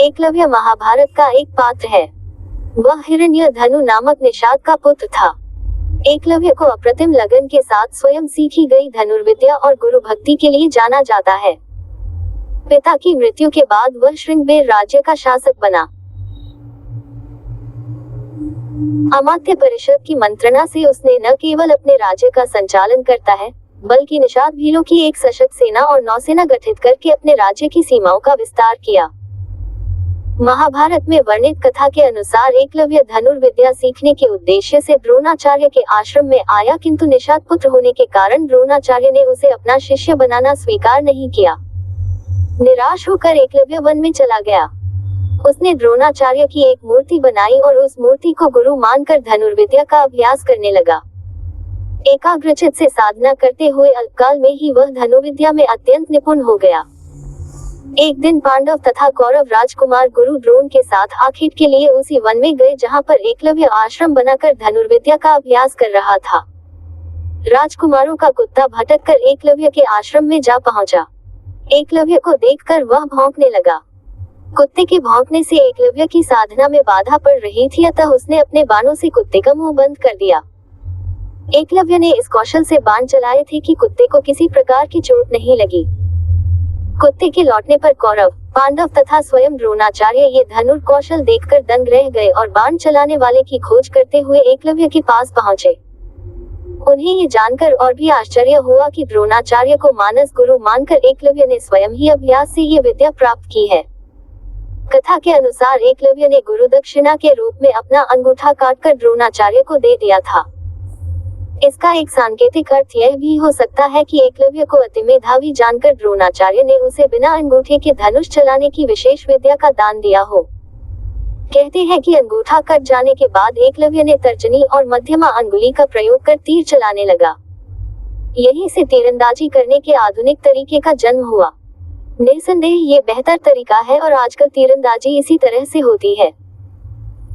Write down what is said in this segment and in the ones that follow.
एकलव्य महाभारत का एक पात्र है। वह हिरण्यधनु नामक निषाद का पुत्र था। एकलव्य को अप्रतिम लगन के साथ स्वयं सीखी गई धनुर्विद्या और गुरु भक्ति के लिए जाना जाता है। पिता की मृत्यु के बाद वह श्रृंगबेर राज्य का शासक बना। अमात्य परिषद की मंत्रणा से उसने न केवल अपने राज्य का संचालन करता है, बल्कि निषाद भीलों की एक सशक्त सेना और नौसेना गठित करके अपने राज्य की सीमाओं का विस्तार किया। महाभारत में वर्णित कथा के अनुसार एकलव्य धनुर्विद्या सीखने के उद्देश्य से द्रोणाचार्य के आश्रम में आया, किंतु निषाद पुत्र होने के कारण द्रोणाचार्य ने उसे अपना शिष्य बनाना स्वीकार नहीं किया। निराश होकर एकलव्य वन में चला गया। उसने द्रोणाचार्य की एक मूर्ति बनाई और उस मूर्ति को गुरु मानकर धनुर्विद्या का अभ्यास करने लगा। एकाग्रचित से साधना करते हुए अल्पकाल में ही वह धनुर्विद्या में अत्यंत निपुण हो गया। एक दिन पांडव तथा कौरव राजकुमार गुरु द्रोण के साथ आखेट के लिए उसी वन में गए जहां पर एकलव्य आश्रम बनाकर धनुर्विद्या का अभ्यास कर रहा था। राजकुमारों का कुत्ता भटककर एकलव्य के आश्रम में जा पहुंचा। एकलव्य को देखकर वह भौंकने लगा। कुत्ते के भौंकने से एकलव्य की साधना में बाधा पड़ रही थी, अतः उसने अपने बाणों से कुत्ते का मुंह बंद कर दिया। एकलव्य ने इस कौशल से बाण चलाए थे कि कुत्ते को किसी प्रकार की चोट नहीं लगी। कुत्ते के लौटने पर कौरव, पांडव तथा स्वयं द्रोणाचार्य ये धनुर कौशल देखकर दंग रह गए और बाण चलाने वाले की खोज करते हुए एकलव्य के पास पहुंचे। उन्हें ये जानकर और भी आश्चर्य हुआ कि द्रोणाचार्य को मानस गुरु मानकर एकलव्य ने स्वयं ही अभ्यास से ये विद्या प्राप्त की है। कथा के अनुसार एकलव्य ने गुरु दक्षिणा के रूप में अपना अंगूठा काटकर द्रोणाचार्य को दे दिया था। इसका एक सांकेतिक अर्थ यह भी हो सकता है कि एकलव्य को अति मेधावी जानकर द्रोणाचार्य ने उसे बिना अंगूठे के धनुष चलाने की विशेष विद्या का दान दिया हो। कहते हैं कि अंगूठा कट जाने के बाद एकलव्य ने तर्जनी और मध्यमा अंगुली का प्रयोग कर तीर चलाने लगा। यहीं से तीरंदाजी करने के आधुनिक तरीके का जन्म हुआ। निसंदेह ये बेहतर तरीका है और आजकल तीरंदाजी इसी तरह से होती है।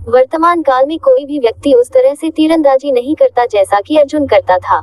वर्तमान काल में कोई भी व्यक्ति उस तरह से तीरंदाजी नहीं करता जैसा कि अर्जुन करता था।